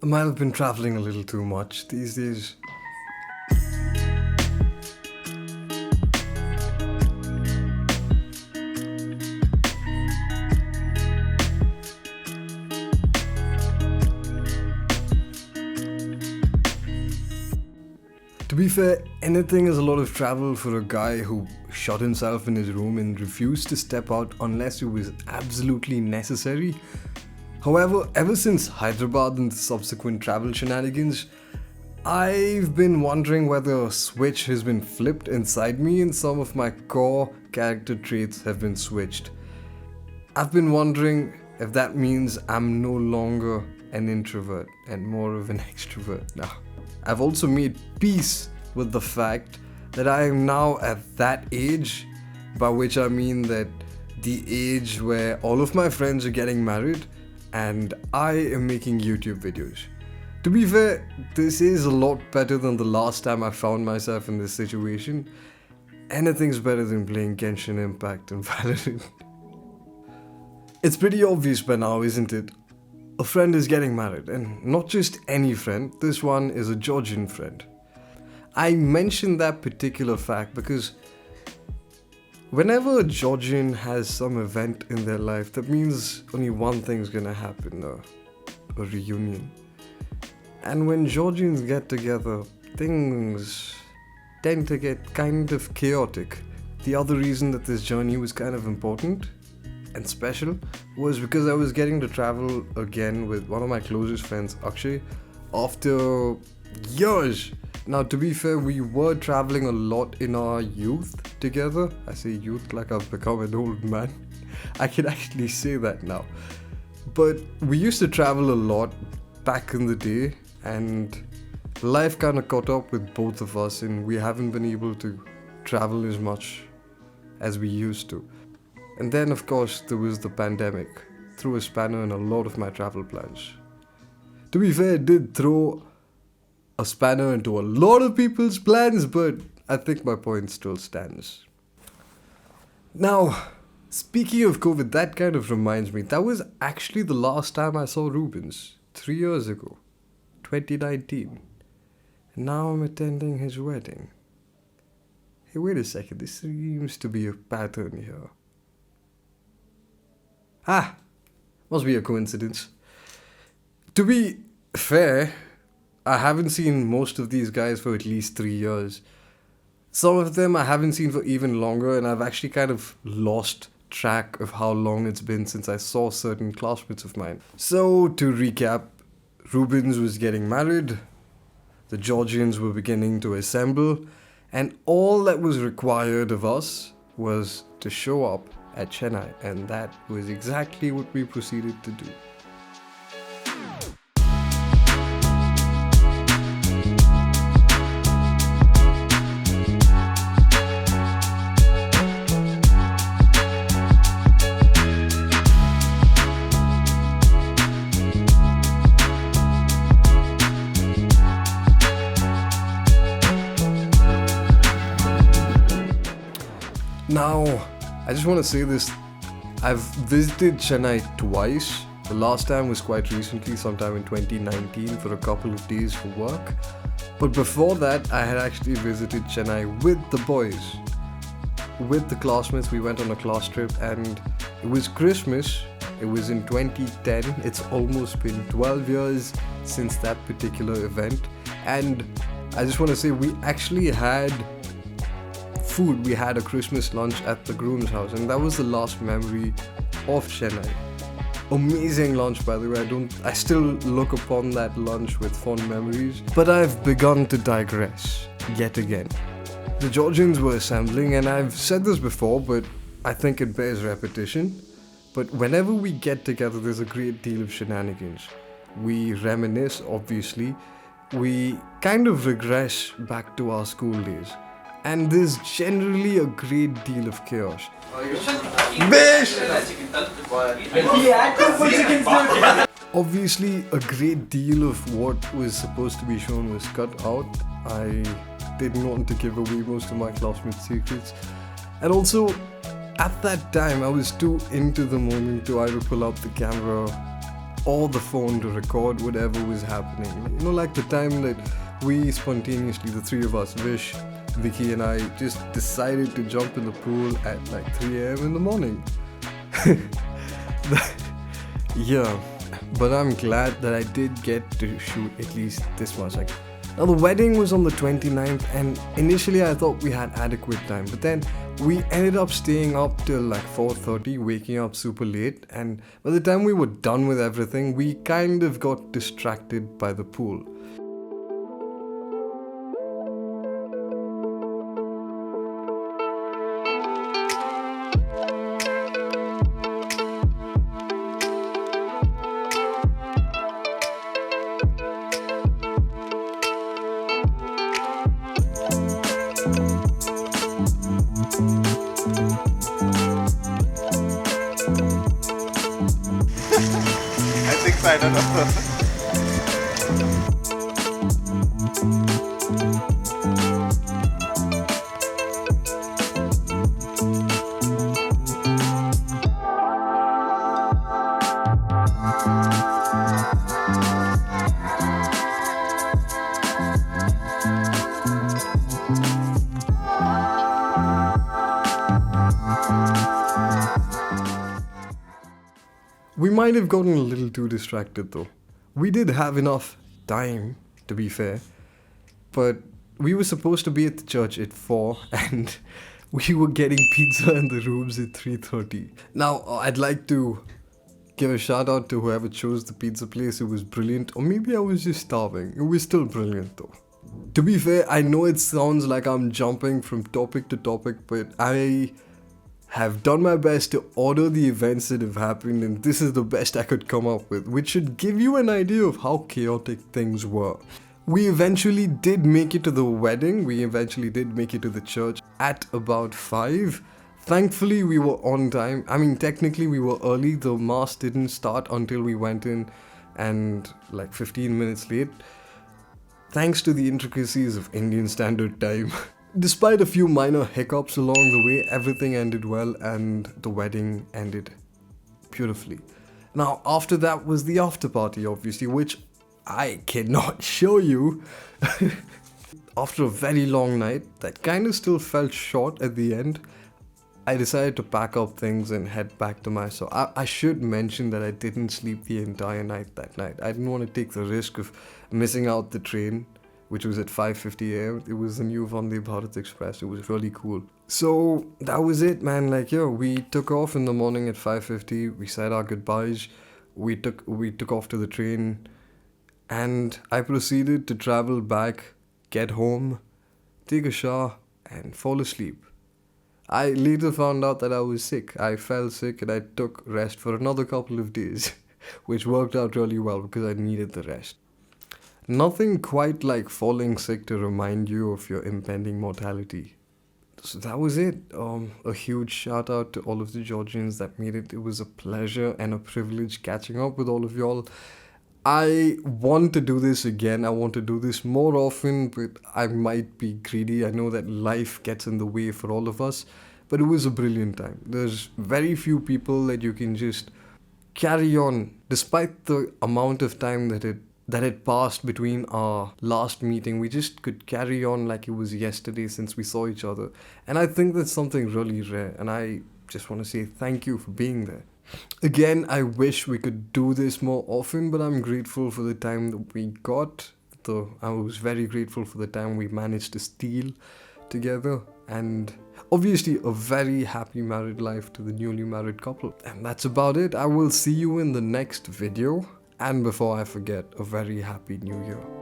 I might have been traveling a little too much these days. To be fair, anything is a lot of travel for a guy who shut himself in his room and refused to step out unless it was absolutely necessary. However, ever since Hyderabad and the subsequent travel shenanigans, I've been wondering whether a switch has been flipped inside me and some of my core character traits have been switched. I've been wondering if that means I'm no longer an introvert and more of an extrovert now. I've also made peace with the fact that I am now at that age, by which I mean that the age where all of my friends are getting married and I am making YouTube videos. To be fair, this is a lot better than the last time I found myself in this situation. Anything's better than playing Genshin Impact and Valorant. It's pretty obvious by now, isn't it? A friend is getting married, and not just any friend, this one is a Georgian friend. I mention that particular fact because whenever a Georgian has some event in their life, that means only one thing's gonna happen, a reunion. And when Georgians get together, things tend to get kind of chaotic. The other reason that this journey was kind of important and special was because I was getting to travel again with one of my closest friends, Akshay, after years. Now, to be fair, we were traveling a lot in our youth together. I say youth like I've become an old man. I can actually say that now. But we used to travel a lot back in the day, and life kind of caught up with both of us, and we haven't been able to travel as much as we used to. And then, of course, there was the pandemic. Threw a spanner in a lot of my travel plans. To be fair, it did throw a spanner into a lot of people's plans, but I think my point still stands. Now, speaking of COVID, that kind of reminds me, that was actually the last time I saw Rubens, 3 years ago, 2019. And now I'm attending his wedding. Hey, wait a second, this seems to be a pattern here. Must be a coincidence. To be fair, I haven't seen most of these guys for at least 3 years. Some of them I haven't seen for even longer, and I've actually kind of lost track of how long it's been since I saw certain classmates of mine. So, to recap, Rubens was getting married, the Georgians were beginning to assemble, and all that was required of us was to show up at Chennai, and that was exactly what we proceeded to do. Now, I just want to say this, I've visited Chennai twice. The last time was quite recently, sometime in 2019 for a couple of days for work. But before that, I had actually visited Chennai with the boys. With the classmates, we went on a class trip and it was Christmas. It was in 2010. It's almost been 12 years since that particular event. And I just want to say we actually had food. We had a Christmas lunch at the groom's house, and that was the last memory of Chennai. Amazing lunch, by the way. I still look upon that lunch with fond memories. But I've begun to digress yet again. The Georgians were assembling, and I've said this before, but I think it bears repetition. But whenever we get together, there's a great deal of shenanigans. We reminisce, obviously. We kind of regress back to our school days. And there's generally a great deal of chaos. Obviously, a great deal of what was supposed to be shown was cut out. I didn't want to give away most of my classmates' secrets. And also, at that time, I was too into the moment to either pull out the camera or the phone to record whatever was happening. You know, like the time that we spontaneously, the three of us, Vish, Vicky and I, just decided to jump in the pool at like 3 a.m. in the morning. Yeah, but I'm glad that I did get to shoot at least this much. Like, now the wedding was on the 29th, and initially I thought we had adequate time, but then we ended up staying up till like 4:30, waking up super late, and by the time we were done with everything, we kind of got distracted by the pool. I think so, I don't know. We might have gotten a little too distracted though. We did have enough time, to be fair, but we were supposed to be at the church at 4 and we were getting pizza in the rooms at 3:30. Now, I'd like to give a shout out to whoever chose the pizza place. It was brilliant, or maybe I was just starving. It was still brilliant though. To be fair, I know it sounds like I'm jumping from topic to topic, but I have done my best to order the events that have happened, and this is the best I could come up with, which should give you an idea of how chaotic things were. We eventually did make it to the wedding. We eventually did make it to the church at about 5. Thankfully, we were on time. I mean, technically we were early. The mass didn't start until we went in, and like 15 minutes late, thanks to the intricacies of Indian Standard Time. Despite a few minor hiccups along the way, everything ended well and the wedding ended beautifully. Now, after that was the after party, obviously, which I cannot show you. After a very long night that kind of still felt short at the end, I decided to pack up things and head back to my... So I should mention that I didn't sleep the entire night that night. I didn't want to take the risk of missing out the train, which was at 5:50 a.m. It was the new Vande Bharat Express. It was really cool. So that was it, man. Like, yeah, we took off in the morning at 5:50. We said our goodbyes. We took off to the train, and I proceeded to travel back, get home, take a shower, and fall asleep. I later found out that I was sick. I fell sick and I took rest for another couple of days, which worked out really well because I needed the rest. Nothing quite like falling sick to remind you of your impending mortality. So that was it. A huge shout out to all of the Georgians that made it. It was a pleasure and a privilege catching up with all of y'all. I want to do this again. I want to do this more often, but I might be greedy. I know that life gets in the way for all of us, but it was a brilliant time. There's very few people that you can just carry on, despite the amount of time that had passed between our last meeting. We just could carry on like it was yesterday since we saw each other. And I think that's something really rare. And I just want to say thank you for being there. Again, I wish we could do this more often, but I'm grateful for the time that we got. Though I was very grateful for the time we managed to steal together. And obviously a very happy married life to the newly married couple. And that's about it. I will see you in the next video. And before I forget, a very happy new year.